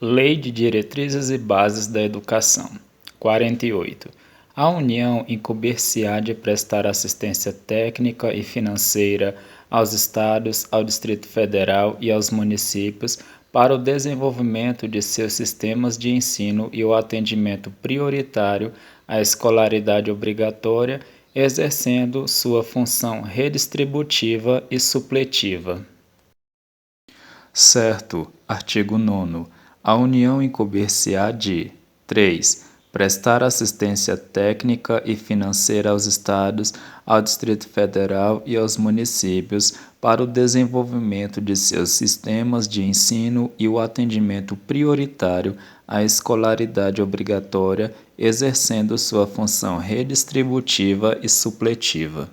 Lei de Diretrizes e Bases da Educação. 48. A União incumbir-se-á de prestar assistência técnica e financeira aos Estados, ao Distrito Federal e aos municípios para o desenvolvimento de seus sistemas de ensino e o atendimento prioritário à escolaridade obrigatória, exercendo sua função redistributiva e supletiva. Certo. Artigo 9º. A União incumbir-se-á de 3. Prestar assistência técnica e financeira aos Estados, ao Distrito Federal e aos municípios para o desenvolvimento de seus sistemas de ensino e o atendimento prioritário à escolaridade obrigatória, exercendo sua função redistributiva e supletiva.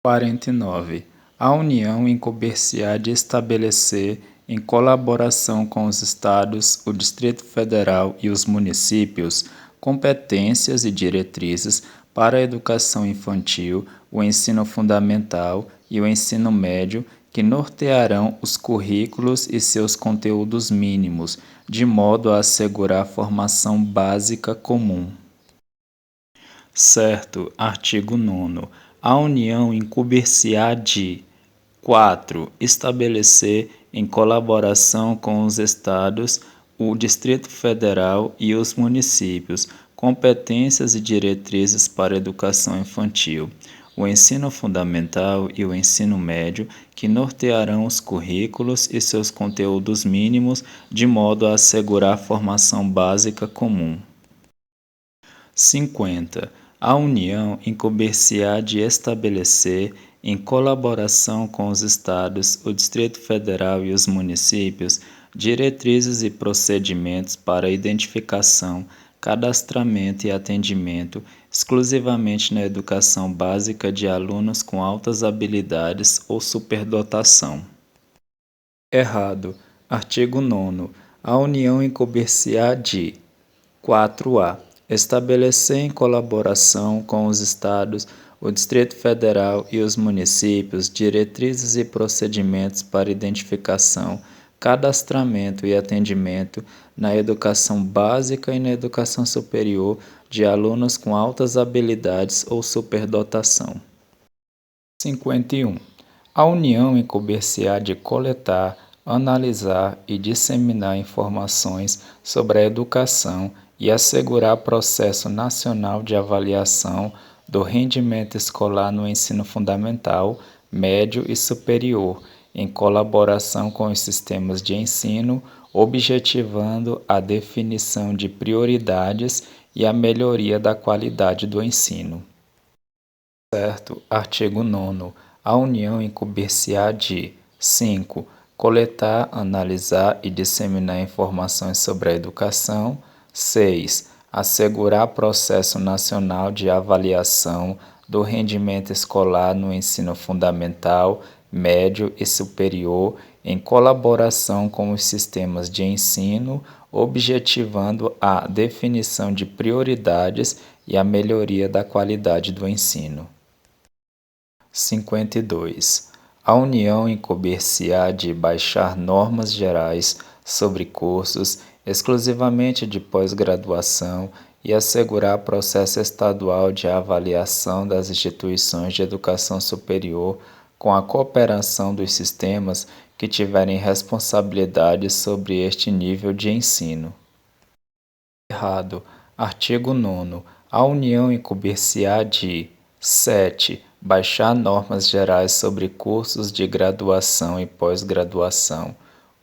49. A União incumbir-se-á de estabelecer, em colaboração com os Estados, o Distrito Federal e os municípios, competências e diretrizes para a educação infantil, o ensino fundamental e o ensino médio que nortearão os currículos e seus conteúdos mínimos, de modo a assegurar a formação básica comum. Certo. Artigo 9º. A União incumbir-se-á de 4. Estabelecer, em colaboração com os Estados, o Distrito Federal e os municípios, competências e diretrizes para a educação infantil, o ensino fundamental e o ensino médio, que nortearão os currículos e seus conteúdos mínimos, de modo a assegurar a formação básica comum. 50. A União incumbir-se-á de estabelecer, em colaboração com os Estados, o Distrito Federal e os municípios, diretrizes e procedimentos para a identificação, cadastramento e atendimento exclusivamente na educação básica de alunos com altas habilidades ou superdotação. Errado. Artigo 9º. A União incumbir-se-á de 4a. Estabelecer, em colaboração com os Estados, o Distrito Federal e os municípios, diretrizes e procedimentos para identificação, cadastramento e atendimento na educação básica e na educação superior de alunos com altas habilidades ou superdotação. 51. A União incumbir-se-á de coletar, analisar e disseminar informações sobre a educação e assegurar processo nacional de avaliação do rendimento escolar no ensino fundamental, médio e superior, em colaboração com os sistemas de ensino, objetivando a definição de prioridades e a melhoria da qualidade do ensino. Certo. Artigo 9º. A União incumbir-se-á de 5. Coletar, analisar e disseminar informações sobre a educação. 6. Assegurar processo nacional de avaliação do rendimento escolar no ensino fundamental, médio e superior, em colaboração com os sistemas de ensino, objetivando a definição de prioridades e a melhoria da qualidade do ensino. 52. A União incumbir-se-á de baixar normas gerais sobre cursos exclusivamente de pós-graduação e assegurar processo estadual de avaliação das instituições de educação superior com a cooperação dos sistemas que tiverem responsabilidade sobre este nível de ensino. Errado. Artigo 9º. A União incumbir-se-á de 7. Baixar normas gerais sobre cursos de graduação e pós-graduação.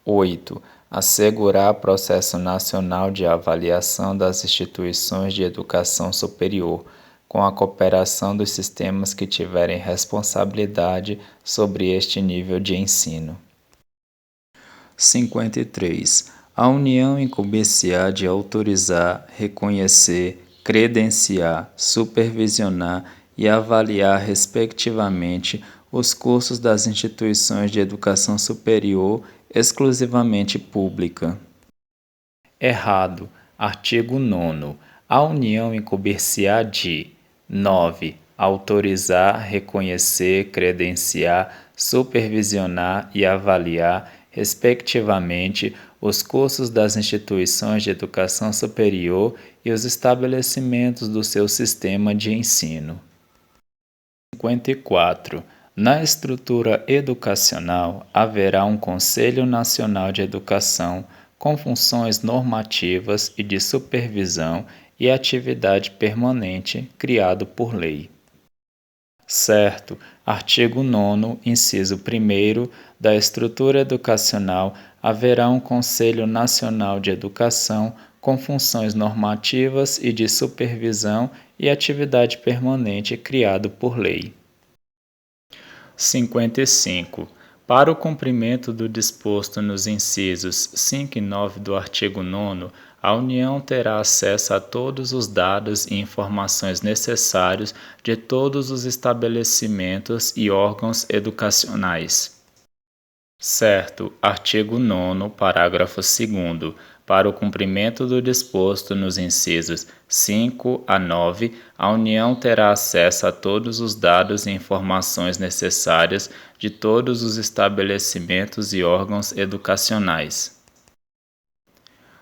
8. Assegurar processo nacional de avaliação das instituições de educação superior, com a cooperação dos sistemas que tiverem responsabilidade sobre este nível de ensino. 53. A União incumbir-se-á de autorizar, reconhecer, credenciar, supervisionar e avaliar, respectivamente, os cursos das instituições de educação superior exclusivamente pública. Errado. Artigo 9º. A União incumbir-se-á de 9. Autorizar, reconhecer, credenciar, supervisionar e avaliar, respectivamente, os cursos das instituições de educação superior e os estabelecimentos do seu sistema de ensino. 54. Na estrutura educacional, haverá um Conselho Nacional de Educação com funções normativas e de supervisão e atividade permanente, criado por lei. Certo. Artigo 9º, inciso 1º, da estrutura educacional, haverá um Conselho Nacional de Educação com funções normativas e de supervisão e atividade permanente criado por lei. 55. Para o cumprimento do disposto nos incisos 5 e 9 do artigo 9º, a União terá acesso a todos os dados e informações necessários de todos os estabelecimentos e órgãos educacionais. Certo. Artigo 9º, parágrafo 2º. Para o cumprimento do disposto nos incisos 5 a 9, a União terá acesso a todos os dados e informações necessárias de todos os estabelecimentos e órgãos educacionais.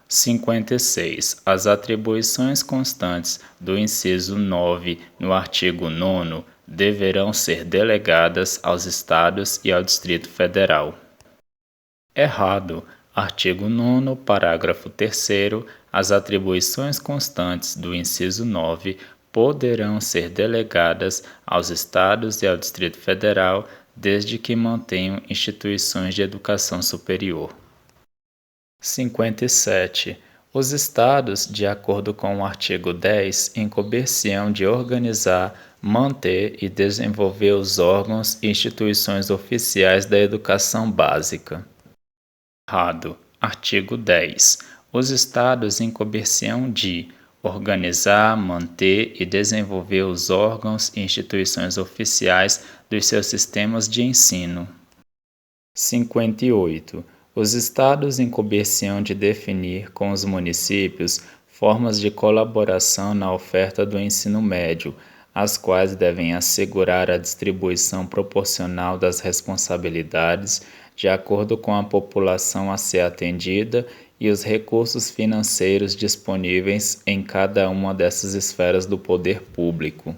56. As atribuições constantes do inciso 9 no artigo 9º deverão ser delegadas aos Estados e ao Distrito Federal. Errado. Artigo 9º, parágrafo 3º. As atribuições constantes do inciso 9 poderão ser delegadas aos Estados e ao Distrito Federal, desde que mantenham instituições de educação superior. 57. Os Estados, de acordo com o artigo 10, incumber-se-ão de organizar, manter e desenvolver os órgãos e instituições oficiais da educação básica. Errado. Artigo 10. Os Estados incumber-se-ão de organizar, manter e desenvolver os órgãos e instituições oficiais dos seus sistemas de ensino. 58. Os Estados incumber-se-ão de definir com os municípios formas de colaboração na oferta do ensino médio, as quais devem assegurar a distribuição proporcional das responsabilidades de acordo com a população a ser atendida e os recursos financeiros disponíveis em cada uma dessas esferas do poder público.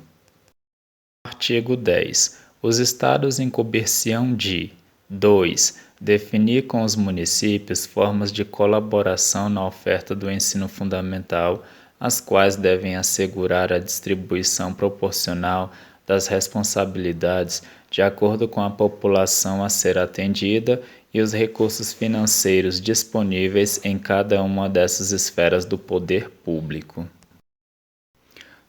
Artigo 10. Os Estados incumber-se-ão de 2. Definir com os municípios formas de colaboração na oferta do ensino fundamental, as quais devem assegurar a distribuição proporcional das responsabilidades de acordo com a população a ser atendida e os recursos financeiros disponíveis em cada uma dessas esferas do poder público.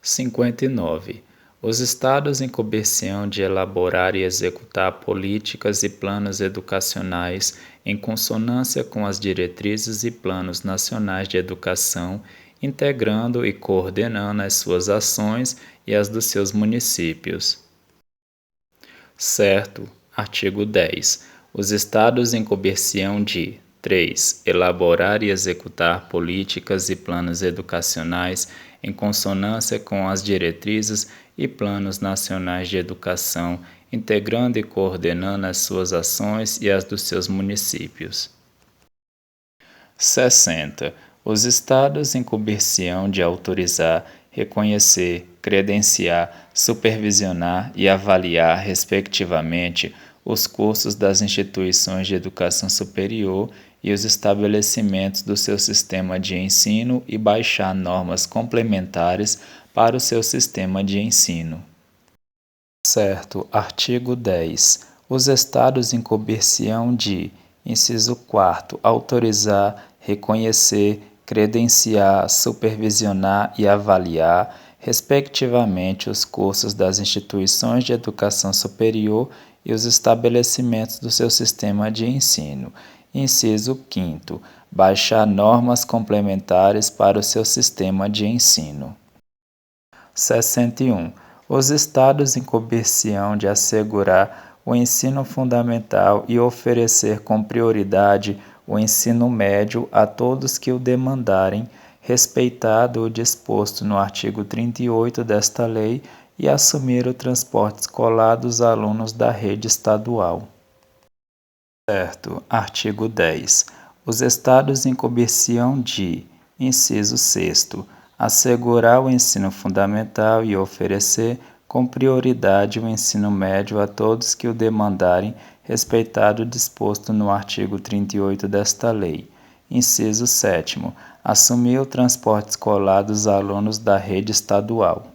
59. Os Estados incumber-se-ão de elaborar e executar políticas e planos educacionais em consonância com as diretrizes e planos nacionais de educação, integrando e coordenando as suas ações e as dos seus municípios. Certo. Artigo 10. Os Estados incumber-se-ão de 3. Elaborar e executar políticas e planos educacionais em consonância com as diretrizes e planos nacionais de educação, integrando e coordenando as suas ações e as dos seus municípios. 60. Os Estados incumber-se-ão de autorizar, reconhecer, credenciar, supervisionar e avaliar, respectivamente, os cursos das instituições de educação superior e os estabelecimentos do seu sistema de ensino e baixar normas complementares para o seu sistema de ensino. Certo. Artigo 10. Os Estados incumber-se-ão de, inciso 4º, autorizar, reconhecer, credenciar, supervisionar e avaliar, respectivamente, os cursos das instituições de educação superior e os estabelecimentos do seu sistema de ensino. Inciso 5º, baixar normas complementares para o seu sistema de ensino. 61. Os Estados incumber-se-ão de assegurar o ensino fundamental e oferecer com prioridade o ensino médio a todos que o demandarem, respeitado o disposto no artigo 38 desta lei, e assumir o transporte escolar dos alunos da rede estadual. Certo. Artigo 10. Os Estados incumbir-se-ão de: inciso 6º, assegurar o ensino fundamental e oferecer, com prioridade, o ensino médio a todos que o demandarem, respeitado o disposto no artigo 38 desta lei. Inciso 7º, assumir o transporte escolar dos alunos da rede estadual.